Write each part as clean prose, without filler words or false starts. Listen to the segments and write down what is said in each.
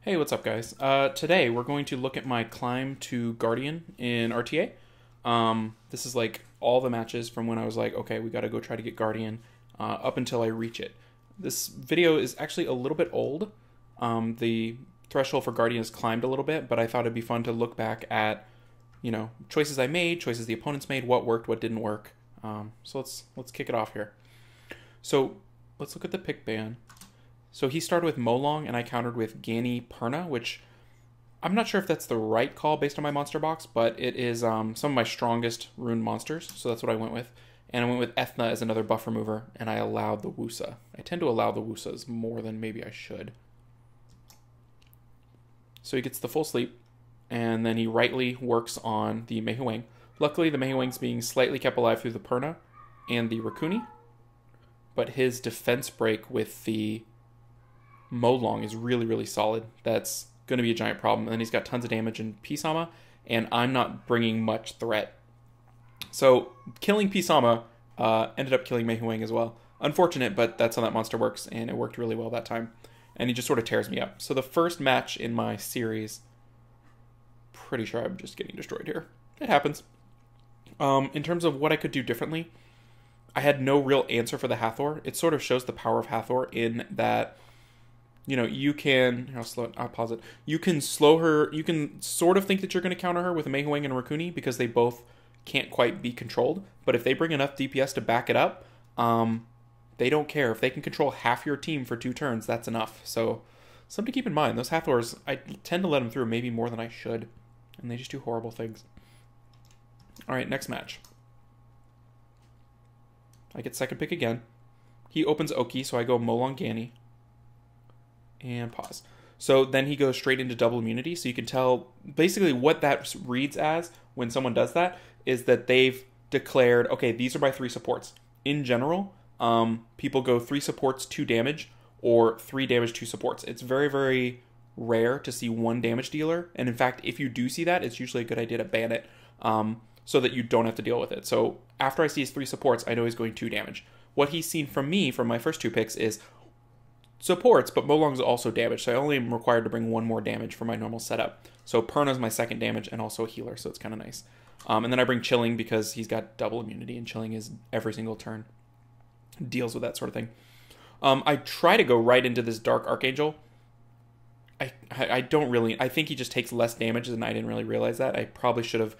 Hey, what's up, guys? Today we're going to look at my climb to Guardian in RTA. This is like all the matches from when I was like, okay, we got to go try to get Guardian up until I reach it. This video is actually a little bit old. The threshold for Guardian has climbed a little bit, but I thought it'd be fun to look back at, choices I made, choices the opponents made, what worked, what didn't work. So let's kick it off here. So let's look at the pick ban. So he started with Molong, and I countered with Anti-Perna, which I'm not sure if that's the right call based on my monster box, but it is some of my strongest rune monsters, so that's what I went with. And I went with Ethna as another buff remover, and I allowed the Wusa. I tend to allow the Wusas more than maybe I should. So he gets the full sleep, and then he rightly works on the Meihuang. Luckily, the Meihuang's being slightly kept alive through the Perna and the Rakuni, but his defense break with the Molong is really, really solid. That's going to be a giant problem. And then he's got tons of damage in Pisama, and I'm not bringing much threat. So killing Pisama ended up killing Meihuang as well. Unfortunate, but that's how that monster works, and it worked really well that time. And he just sort of tears me up. So the first match in my series, pretty sure I'm just getting destroyed here. It happens. In terms of what I could do differently, I had no real answer for the Hathor. It sort of shows the power of Hathor in that, you can, I'll pause it. You can slow her, you can sort of think that you're going to counter her with a Meihuang and Rakuni because they both can't quite be controlled. But if they bring enough DPS to back it up, they don't care. If they can control half your team for 2 turns, that's enough. So something to keep in mind. Those Hathors, I tend to let them through maybe more than I should. And they just do horrible things. Alright, next match. I get second pick again. He opens Oki, so I go Molong Gani. And pause. So then he goes straight into double immunity. So you can tell basically what that reads as when someone does that is that they've declared, okay, these are my 3 supports. In general, people go 3 supports, 2 damage, or 3 damage, 2 supports. It's very, very rare to see 1 damage dealer. And in fact, if you do see that, it's usually a good idea to ban it so that you don't have to deal with it. So after I see his 3 supports, I know he's going 2 damage. What he's seen from me from my first 2 picks is supports, but Molong's also damage, so I only am required to bring 1 more damage for my normal setup. So Perna's my second damage and also a healer, so it's kind of nice. And then I bring Chilling because he's got double immunity, and Chilling is every single turn. Deals with that sort of thing. I try to go right into this Dark Archangel. I don't really... I think he just takes less damage, and I didn't really realize that. I probably should have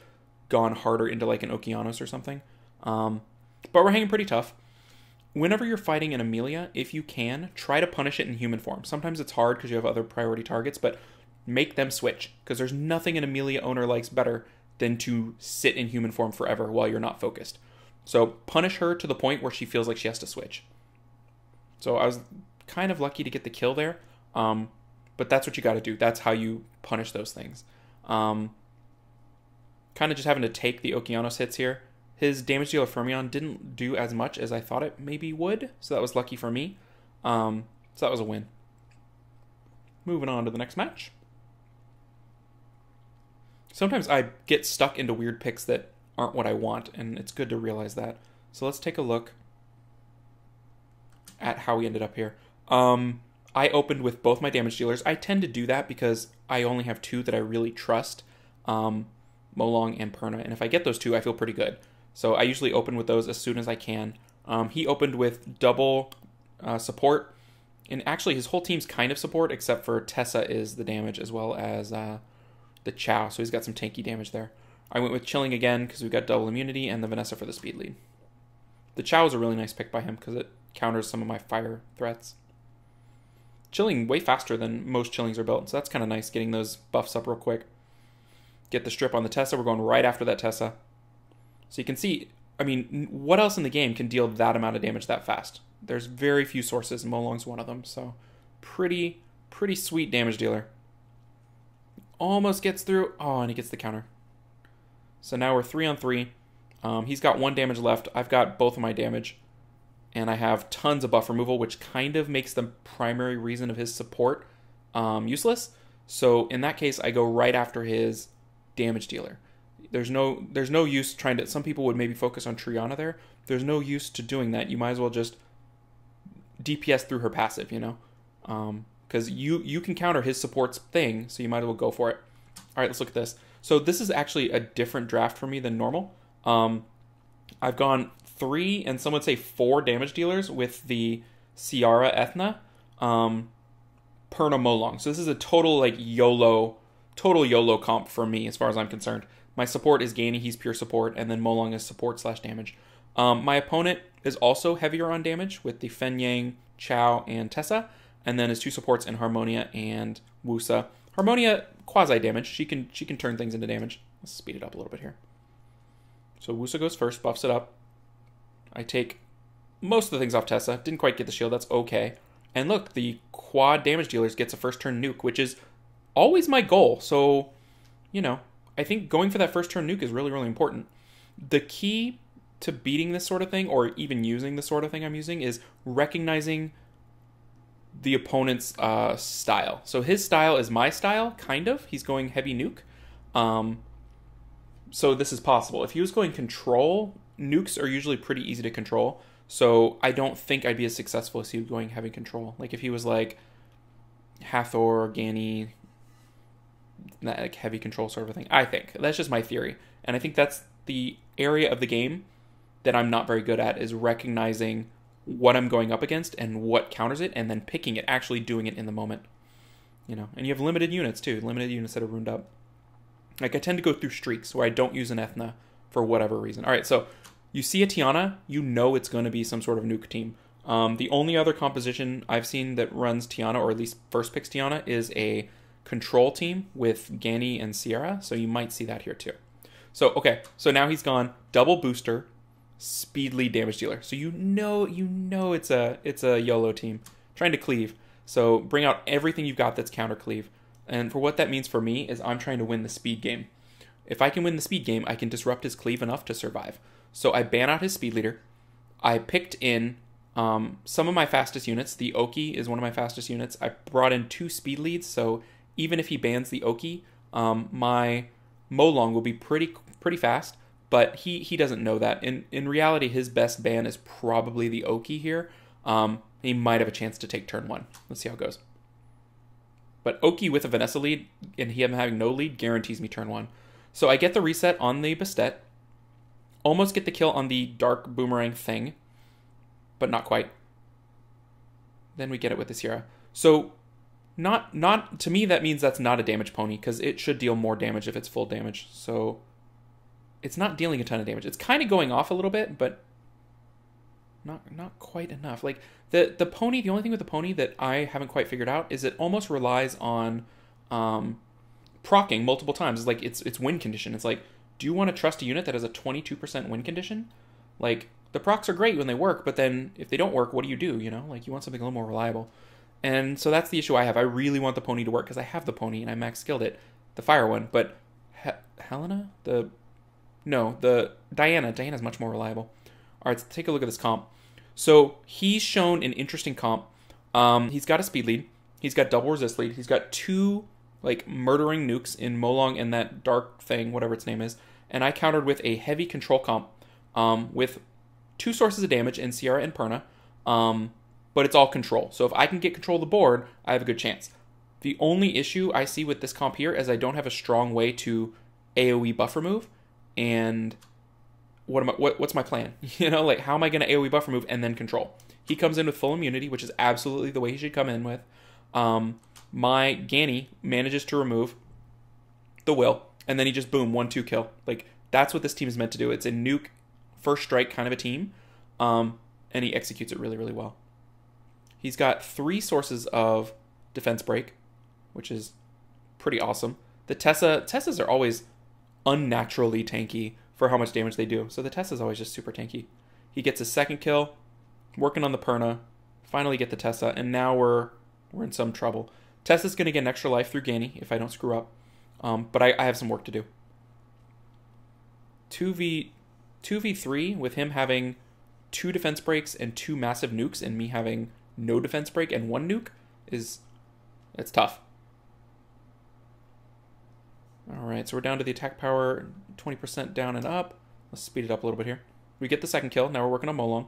gone harder into like an Okeanos or something. But we're hanging pretty tough. Whenever you're fighting an Amelia, if you can, try to punish it in human form. Sometimes it's hard because you have other priority targets, but make them switch. Because there's nothing an Amelia owner likes better than to sit in human form forever while you're not focused. So punish her to the point where she feels like she has to switch. So I was kind of lucky to get the kill there. But that's what you got to do. That's how you punish those things. Kind of just having to take the Okeanos hits here. His damage dealer Fermion didn't do as much as I thought it maybe would, so that was lucky for me. So that was a win. Moving on to the next match. Sometimes I get stuck into weird picks that aren't what I want, and it's good to realize that. So let's take a look at how we ended up here. I opened with both my damage dealers. I tend to do that because I only have 2 that I really trust, Molong and Perna, and if I get those 2, I feel pretty good. So I usually open with those as soon as I can. He opened with double support. And actually, his whole team's kind of support, except for Tessa is the damage as well as the Chow. So he's got some tanky damage there. I went with Chilling again because we've got double immunity and the Vanessa for the speed lead. The Chow is a really nice pick by him because it counters some of my fire threats. Chilling way faster than most Chillings are built. So that's kind of nice getting those buffs up real quick. Get the strip on the Tessa. We're going right after that Tessa. So you can see, I mean, what else in the game can deal that amount of damage that fast? There's very few sources, and Molong's one of them. So pretty sweet damage dealer. Almost gets through. Oh, and he gets the counter. So now we're 3 on 3. He's got 1 damage left. I've got both of my damage. And I have tons of buff removal, which kind of makes the primary reason of his support useless. So in that case, I go right after his damage dealer. There's no use trying to... Some people would maybe focus on Triana there. There's no use to doing that. You might as well just DPS through her passive, because you can counter his support's thing, so you might as well go for it. All right, let's look at this. So this is actually a different draft for me than normal. I've gone 3 and some would say 4 damage dealers with the Ciara Ethna, Perna Molong. So this is a total YOLO comp for me as far as I'm concerned. My support is Gani, he's pure support, and then Molong is support / damage. My opponent is also heavier on damage with the Fen Yang, Chao, and Tessa, and then his 2 supports in Harmonia and Wusa. Harmonia quasi damage. She can turn things into damage. Let's speed it up a little bit here. So Wusa goes first, buffs it up. I take most of the things off Tessa. Didn't quite get the shield. That's okay. And look, the quad damage dealers gets a first turn nuke, which is always my goal. So, I think going for that first turn nuke is really, really important. The key to beating this sort of thing, or even using the sort of thing I'm using, is recognizing the opponent's style. So his style is my style, kind of. He's going heavy nuke. So this is possible. If he was going control, nukes are usually pretty easy to control. So I don't think I'd be as successful as he was going heavy control. Like if he was like Hathor, Gani, that heavy control sort of a thing. I think. That's just my theory. And I think that's the area of the game that I'm not very good at, is recognizing what I'm going up against and what counters it, and then picking it, actually doing it in the moment. And you have limited units too, limited units that are ruined up. Like I tend to go through streaks where I don't use an Ethna for whatever reason. All right, so you see a Tiana, it's going to be some sort of nuke team. The only other composition I've seen that runs Tiana, or at least first picks Tiana, is a control team with Gani and Ciara, so you might see that here too. So, okay, so now he's gone double booster, speed lead damage dealer. So you know it's a YOLO team trying to cleave. So bring out everything you've got that's counter cleave. And for what that means for me is I'm trying to win the speed game. If I can win the speed game, I can disrupt his cleave enough to survive. So I ban out his speed leader. I picked in some of my fastest units. The Oki is one of my fastest units. I brought in 2 speed leads, so even if he bans the Oki, my Molong will be pretty fast. But he doesn't know that. In reality, his best ban is probably the Oki here. He might have a chance to take turn 1. Let's see how it goes. But Oki with a Vanessa lead, and him having no lead, guarantees me turn 1. So I get the reset on the Bastet. Almost get the kill on the Dark Boomerang thing. But not quite. Then we get it with the Sierra. So, not to me, that means that's not a damage pony, because it should deal more damage if it's full damage. So it's not dealing a ton of damage. It's kind of going off a little bit, but not quite enough. Like the pony, the only thing with the pony that I haven't quite figured out is it almost relies on proccing multiple times. It's like it's win condition. It's like, do you want to trust a unit that has a 22% win condition? Like, the procs are great when they work, but then if they don't work, what do? Like, you want something a little more reliable. And so that's the issue I have. I really want the pony to work because I have the pony and I max skilled it, the fire one. But Helena? Diana's much more reliable. All right, let's take a look at this comp. So he's shown an interesting comp. He's got a speed lead. He's got double resist lead. He's got 2 murdering nukes in Molong and that dark thing, whatever its name is. And I countered with a heavy control comp with 2 sources of damage in Ciara and Perna. But it's all control. So if I can get control of the board, I have a good chance. The only issue I see with this comp here is I don't have a strong way to AoE buff remove. And what's my plan? How am I going to AoE buff remove and then control? He comes in with full immunity, which is absolutely the way he should come in with. My Gani manages to remove the will, and then he just boom, 1-2 kill. That's what this team is meant to do. It's a nuke first strike kind of a team, and he executes it really, really well. He's got 3 sources of defense break, which is pretty awesome. The Tessas are always unnaturally tanky for how much damage they do. So the Tessa's always just super tanky. He gets his second kill, working on the Perna, finally get the Tessa, and now we're in some trouble. Tessa's going to get an extra life through Gani if I don't screw up. But I have some work to do. 2v3 with him having 2 defense breaks and 2 massive nukes, and me having no defense break and 1 nuke it's tough. Alright, so we're down to the attack power 20% down and up. Let's speed it up a little bit here. We get the second kill. Now we're working on Molong.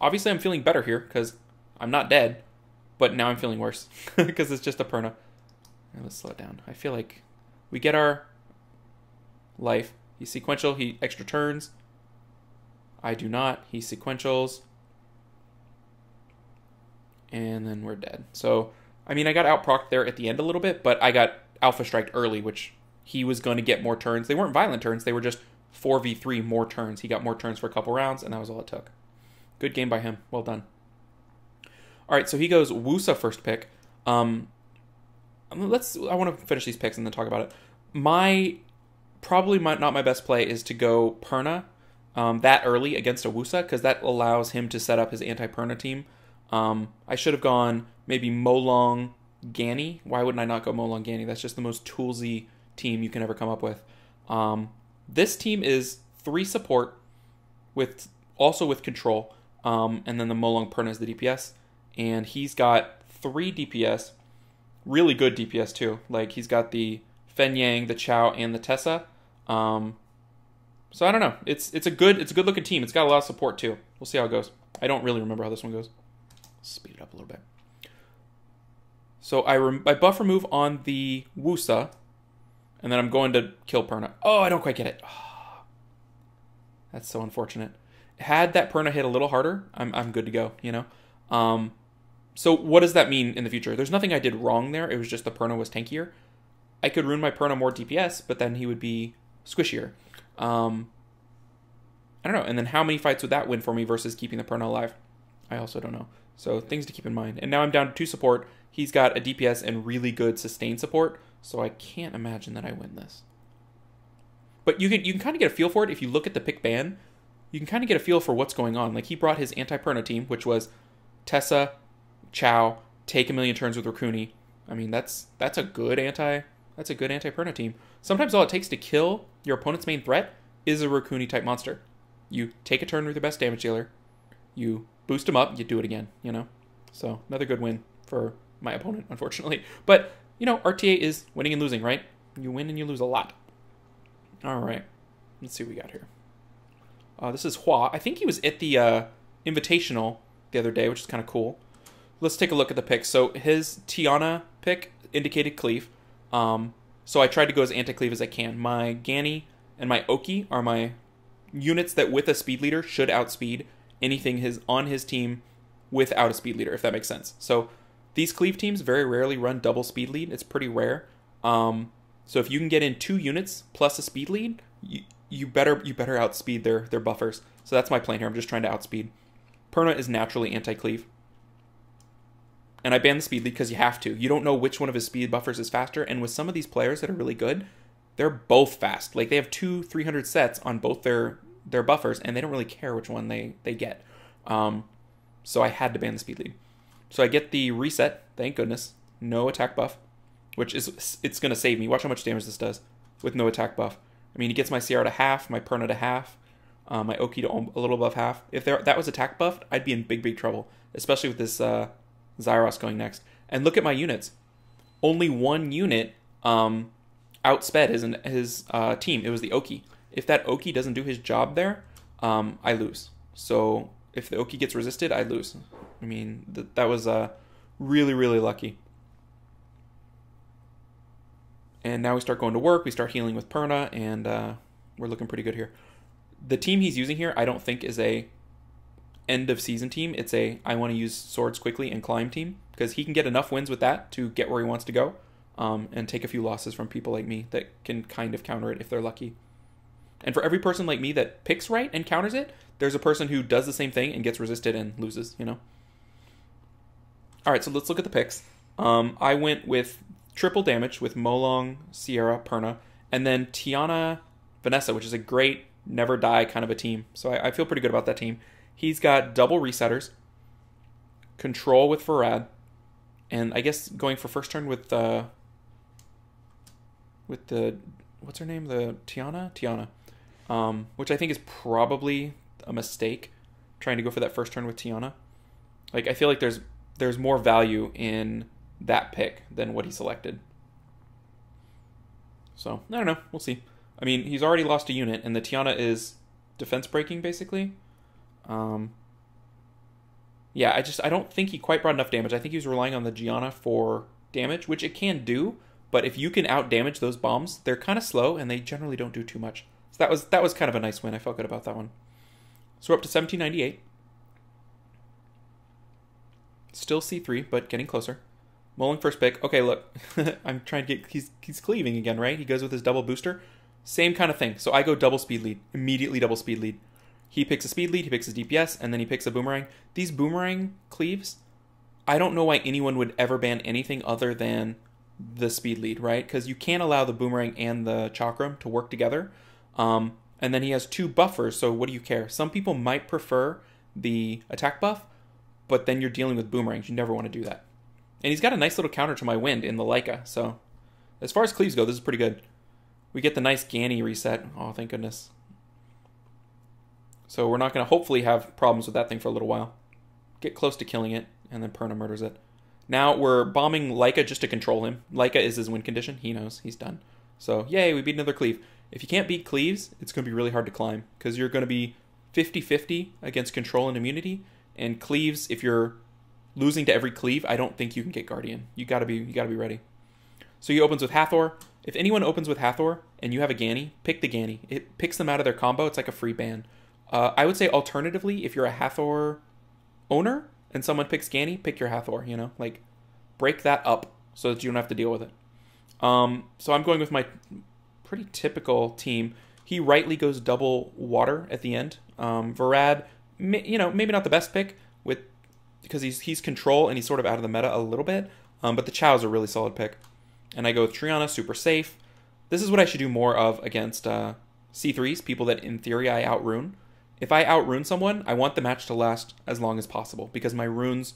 Obviously, I'm feeling better here because I'm not dead. but now I'm feeling worse because it's just a Perna. Right, let's slow it down. I feel like we get our life. He's sequential. He extra turns. I do not. He sequentials. And then we're dead. So, I mean, I got out-procced there at the end a little bit, but I got alpha striked early, which he was going to get more turns. They weren't violent turns. They were just 4v3 more turns. He got more turns for a couple rounds, and that was all it took. Good game by him. Well done. All right, so he goes Wusa first pick. I want to finish these picks and then talk about it. Probably not my best play is to go Perna that early against a Wusa, because that allows him to set up his anti-Perna team. I should have gone maybe Molong Gani. Why wouldn't I not go Molong Gani? That's just the most toolsy team you can ever come up with. This team is 3 support also with control, and then the Molong Perna is the DPS, and he's got 3 DPS, really good DPS too. Like, he's got the Fen Yang, the Chow, and the Tessa. So I don't know. It's a good looking team. It's got a lot of support too. We'll see how it goes. I don't really remember how this one goes. Speed it up a little bit. So I buff remove on the Wusa, and then I'm going to kill Perna. Oh, I don't quite get it. Oh, that's so unfortunate. Had that Perna hit a little harder, I'm good to go, you know? So what does that mean in the future? There's nothing I did wrong there. It was just the Perna was tankier. I could ruin my Perna more DPS, but then he would be squishier. I don't know. And then how many fights would that win for me versus keeping the Perna alive? I also don't know. So things to keep in mind. And now I'm down to 2 support. He's got a DPS and really good sustain support, so I can't imagine that I win this. But you can kind of get a feel for it if you look at the pick ban. You can kind of get a feel for what's going on. Like, he brought his anti-Perna team, which was Tessa, Chow, take a million turns with Raccoony. I mean, that's a good anti-Perna team. Sometimes all it takes to kill your opponent's main threat is a Raccoony type monster. You take a turn with your best damage dealer, you boost him up, you do it again, you know? So, another good win for my opponent, unfortunately. But, you know, RTA is winning and losing, right? You win and you lose a lot. All right. Let's see what we got here. This is Hua. I think he was at the Invitational the other day, which is kind of cool. Let's take a look at the picks. So, his Tiana pick indicated cleave. So, I tried to go as anti-cleave as I can. My Gani and my Oki are my units that with a speed leader should outspeed anything on his team without a speed leader, if that makes sense. So these cleave teams very rarely run double speed lead. It's pretty rare. So if you can get in 2 units plus a speed lead, you better outspeed their buffers. So that's my plan here. I'm just trying to outspeed. Perna is naturally anti-cleave. And I ban the speed lead because you have to. You don't know which one of his speed buffers is faster. And with some of these players that are really good, they're both fast. Like, they have 300 sets on both their buffers, and they don't really care which one they get. So I had to ban the speed lead. So I get the reset, thank goodness. No attack buff, which it's going to save me. Watch how much damage this does with no attack buff. I mean, he gets my CR to half, my Perna to half, my Oki to a little above half. If that was attack buffed, I'd be in big trouble, especially with this Zyros going next. And look at my units. Only 1 unit outsped his team. It was the Oki. If that Oki doesn't do his job there, I lose. So if the Oki gets resisted, I lose. I mean, that was really, really lucky. And now we start going to work. We start healing with Perna, and we're looking pretty good here. The team he's using here, I don't think is a end of season team. It's a I want to use swords quickly and climb team, because he can get enough wins with that to get where he wants to go, and take a few losses from people like me that can kind of counter it if they're lucky. And for every person like me that picks right and counters it, there's a person who does the same thing and gets resisted and loses, you know? All right, so let's look at the picks. I went with triple damage with Molong, Sierra, Perna, and then Tiana, Vanessa, which is a great never die kind of a team. So I feel pretty good about that team. He's got double resetters, control with Farad, and I guess going for first turn with the what's her name? The Tiana, which I think is probably a mistake, trying to go for that first turn with Tiana. Like, I feel like there's more value in that pick than what he selected. So, I don't know. We'll see. I mean, he's already lost a unit, and the Tiana is defense breaking, basically. Yeah, Yeah, I don't think he quite brought enough damage. I think he was relying on the Gianna for damage, which it can do, but if you can out damage those bombs, they're kind of slow and they generally don't do too much. So that was kind of a nice win. I felt good about that one. So we're up to 1798. Still C3, but getting closer. Mulling first pick. Okay, look. I'm trying to get... He's cleaving again, right? He goes with his double booster. Same kind of thing. So I go double speed lead. Immediately double speed lead. He picks a speed lead, he picks his DPS, and then he picks a boomerang. These boomerang cleaves, I don't know why anyone would ever ban anything other than the speed lead, right? Because you can't allow the boomerang and the chakram to work together. And then he has 2 buffers, so what do you care? Some people might prefer the attack buff, but then you're dealing with boomerangs. You never want to do that. And he's got a nice little counter to my wind in the Leica, so as far as cleaves go, this is pretty good. We get the nice Ganny reset. Oh, thank goodness. So we're not going to hopefully have problems with that thing for a little while. Get close to killing it, and then Perna murders it. Now we're bombing Leica just to control him. Leica is his win condition. He knows. He's done. So, yay, we beat another cleave. If you can't beat cleaves, it's going to be really hard to climb, because you're going to be 50-50 against control and immunity, and cleaves, if you're losing to every cleave, I don't think you can get Guardian. You gotta be ready. So he opens with Hathor. If anyone opens with Hathor and you have a Ganny, pick the Ganny. It picks them out of their combo. It's like a free ban. I would say alternatively, if you're a Hathor owner and someone picks Ganny, pick your Hathor, you know? Like, break that up so that you don't have to deal with it. So I'm going with my pretty typical team. He rightly goes double water at the end. Varad, you know, maybe not the best pick because he's control and he's sort of out of the meta a little bit. But the Chow's a really solid pick. And I go with Triana, super safe. This is what I should do more of against C3s, people that in theory I outrune. If I outrune someone, I want the match to last as long as possible because my runes,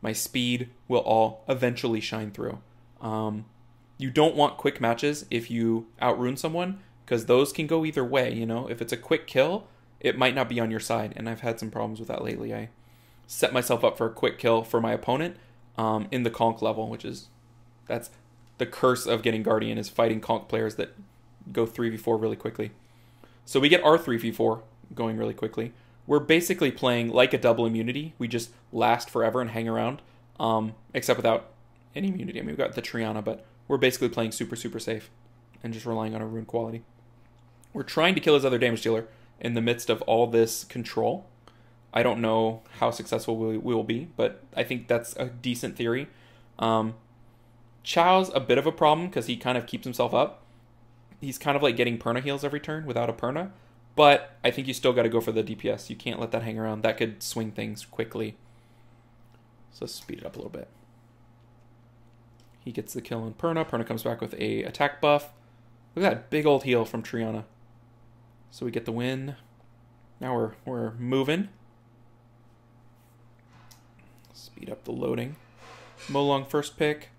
my speed will all eventually shine through. You don't want quick matches if you outrune someone because those can go either way, you know? If it's a quick kill, it might not be on your side, and I've had some problems with that lately. I set myself up for a quick kill for my opponent in the conk level, that's the curse of getting Guardian is fighting conk players that go 3v4 really quickly. So we get our 3v4 going really quickly. We're basically playing like a double immunity. We just last forever and hang around, except without any immunity. I mean, we've got the Triana, but we're basically playing super, super safe and just relying on our rune quality. We're trying to kill his other damage dealer in the midst of all this control. I don't know how successful we will be, but I think that's a decent theory. Chow's a bit of a problem because he kind of keeps himself up. He's kind of like getting Perna heals every turn without a Perna, but I think you still got to go for the DPS. You can't let that hang around. That could swing things quickly. So let's speed it up a little bit. He gets the kill on Perna. Perna comes back with a attack buff. Look at that big old heal from Triana. So we get the win. Now we're moving. Speed up the loading. Molong first pick.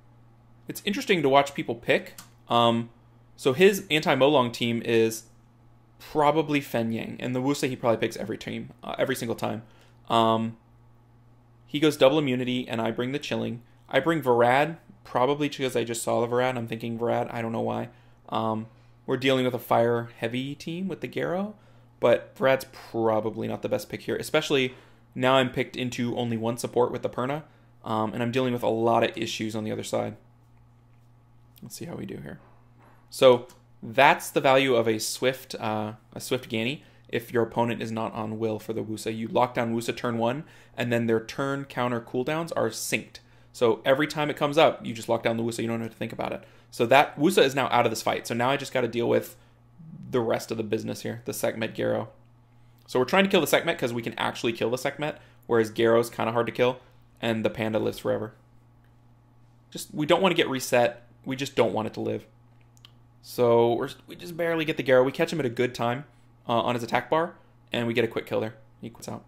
It's interesting to watch people pick. So his anti-Molong team is probably Fen Yang, and the Wusa he probably picks every single time. He goes double immunity, and I bring the chilling. I bring Varad, probably because I just saw the Varad. I'm thinking Varad, I don't know why. We're dealing with a fire-heavy team with the Garo, but Varad's probably not the best pick here, especially now I'm picked into only one support with the Perna, and I'm dealing with a lot of issues on the other side. Let's see how we do here. So that's the value of a swift Ganny. If your opponent is not on will for the Wusa, you lock down Wusa turn 1, and then their turn counter cooldowns are synced. So every time it comes up, you just lock down the Wusa. You don't have to think about it. So that Wusa is now out of this fight. So now I just got to deal with the rest of the business here, the Sekhmet Garo. So we're trying to kill the Sekhmet because we can actually kill the Sekhmet, whereas Garo's kind of hard to kill, and the Panda lives forever. We don't want to get reset. We just don't want it to live. So we just barely get the Garo. We catch him at a good time on his attack bar, and we get a quick kill there. He quits out.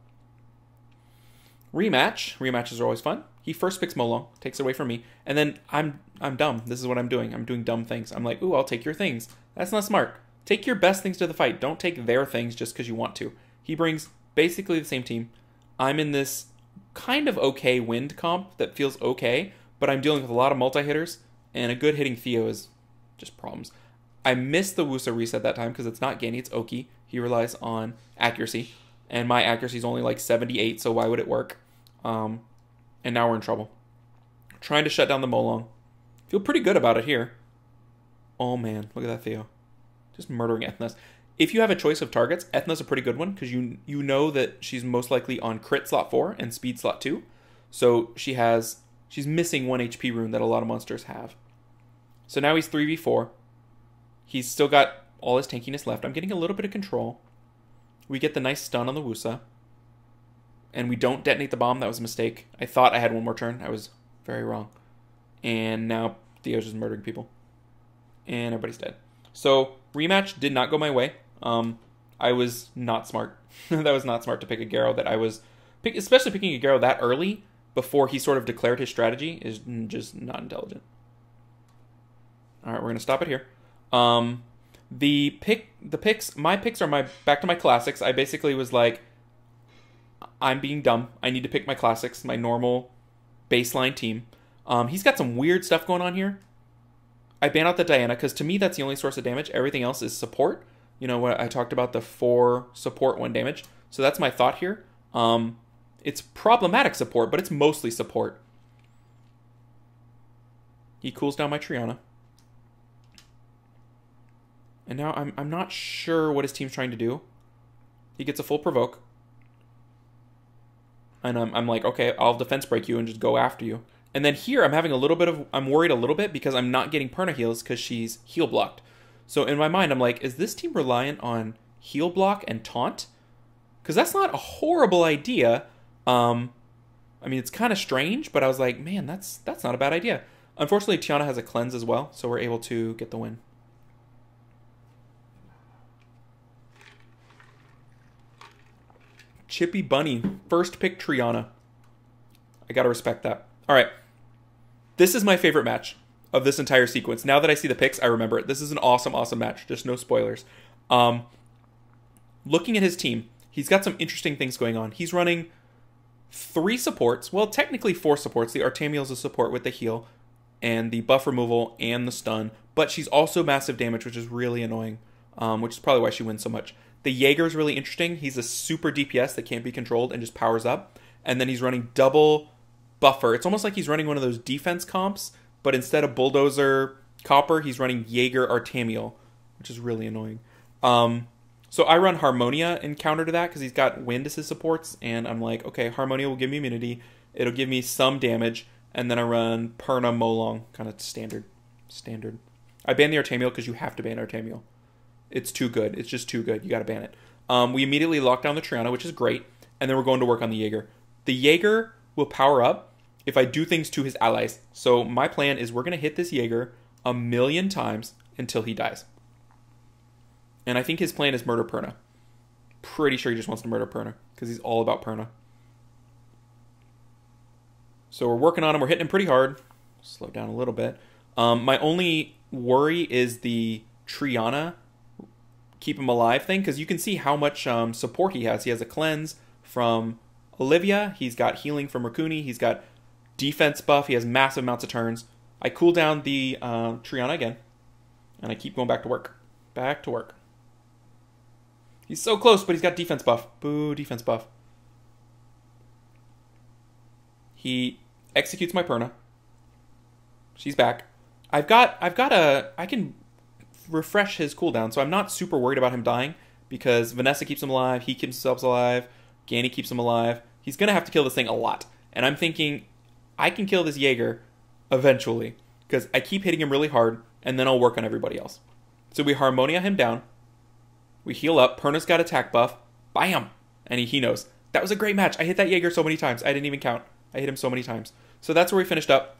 Rematch. Rematches are always fun. He first picks Molong, takes it away from me, and then I'm dumb. This is what I'm doing. I'm doing dumb things. I'm like, ooh, I'll take your things. That's not smart. Take your best things to the fight. Don't take their things just because you want to. He brings basically the same team. I'm in this kind of okay wind comp that feels okay, but I'm dealing with a lot of multi-hitters, and a good hitting Theo is just problems. I missed the Wusa reset that time because it's not Ganny, it's Oki. He relies on accuracy, and my accuracy is only like 78, so why would it work? And now we're in trouble. Trying to shut down the Molong. Feel pretty good about it here. Oh man, look at that Theo. Just murdering Ethnos. If you have a choice of targets, Ethna's a pretty good one because you know that she's most likely on crit slot 4 and speed slot 2. So she's missing 1 HP rune that a lot of monsters have. So now he's 3v4. He's still got all his tankiness left. I'm getting a little bit of control. We get the nice stun on the Wusa. And we don't detonate the bomb. That was a mistake. I thought I had one more turn. I was very wrong. And now Theo's just murdering people. And everybody's dead. So rematch did not go my way. I was not smart. That was not smart to pick a Garrow that I was... especially picking a Garrow that early before he sort of declared his strategy is just not intelligent. Alright, we're going to stop it here. My picks are back to my classics. I basically was like, I'm being dumb. I need to pick my classics, my normal baseline team. He's got some weird stuff going on here. I ban out the Diana because to me that's the only source of damage. Everything else is support. You know what I talked about, the 4 support, 1 damage. So that's my thought here. It's problematic support, but it's mostly support. He cools down my Triana. And now I'm not sure what his team's trying to do. He gets a full provoke. And I'm like, okay, I'll defense break you and just go after you. And then here I'm having I'm worried a little bit because I'm not getting Perna heals because she's heal blocked. So in my mind, I'm like, is this team reliant on heal block and taunt? Because that's not a horrible idea. I mean, it's kind of strange, but I was like, man, that's not a bad idea. Unfortunately, Tiana has a cleanse as well, so we're able to get the win. Chippy Bunny, first pick Triana. I gotta respect that. All right, this is my favorite match of this entire sequence. Now that I see the picks, I remember it. This is an awesome, awesome match. Just no spoilers. Looking at his team, he's got some interesting things going on. He's running 3 supports. Well, technically 4 supports. The Artamiel's a support with the heal and the buff removal and the stun. But she's also massive damage, which is really annoying, which is probably why she wins so much. The Jaeger is really interesting. He's a super DPS that can't be controlled and just powers up. And then he's running double buffer. It's almost like he's running one of those defense comps, but instead of Bulldozer Copper, he's running Jaeger Artamiel, which is really annoying. So I run Harmonia in counter to that because he's got Wind as his supports, and I'm like, okay, Harmonia will give me immunity. It'll give me some damage, and then I run Perna Molong, kind of standard. I ban the Artamiel because you have to ban Artamiel. It's too good. It's just too good. You got to ban it. We immediately lock down the Triana, which is great, and then we're going to work on the Jaeger. The Jaeger will power up if I do things to his allies. So my plan is we're going to hit this Jaeger 1,000,000 times until he dies. And I think his plan is murder Perna. Pretty sure he just wants to murder Perna because he's all about Perna. So we're working on him. We're hitting him pretty hard. Slow down a little bit. My only worry is the Triana keep him alive thing because you can see how much support he has. He has a cleanse from Olivia. He's got healing from Rakuni. He's got defense buff. He has massive amounts of turns. I cool down the Triana again. And I keep going back to work. Back to work. He's so close, but he's got defense buff. Boo, defense buff. He executes my Perna. She's back. I can refresh his cooldown, so I'm not super worried about him dying because Vanessa keeps him alive, he keeps himself alive, Ganny keeps him alive. He's going to have to kill this thing a lot. And I'm thinking I can kill this Jaeger eventually because I keep hitting him really hard, and then I'll work on everybody else. So we Harmonia him down. We heal up. Perna's got attack buff. Bam! And he knows. That was a great match. I hit that Jaeger so many times. I didn't even count. I hit him so many times. So that's where we finished up.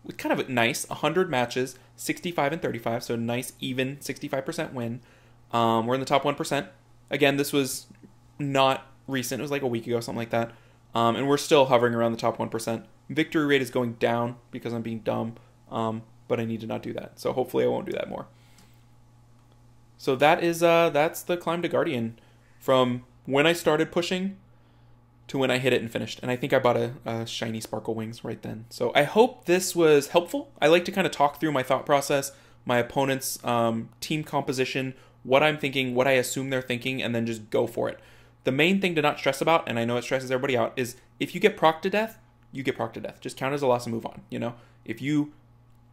With kind of a nice 100 matches, 65 and 35. So nice, even 65% win. We're in the top 1%. Again, this was not recent. It was like a week ago, something like that. And we're still hovering around the top 1%. Victory rate is going down because I'm being dumb. But I need to not do that. So hopefully I won't do that more. So that's the climb to Guardian from when I started pushing to when I hit it and finished. And I think I bought a shiny Sparkle Wings right then. So I hope this was helpful. I like to kind of talk through my thought process, my opponent's team composition, what I'm thinking, what I assume they're thinking, and then just go for it. The main thing to not stress about, and I know it stresses everybody out, is if you get proc to death, you get proc to death. Just count as a loss and move on, you know? If you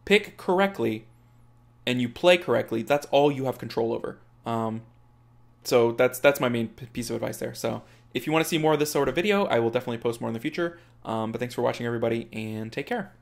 pick correctly and you play correctly, that's all you have control over. So that's my main piece of advice there. So if you want to see more of this sort of video, I will definitely post more in the future. But thanks for watching, everybody, and take care.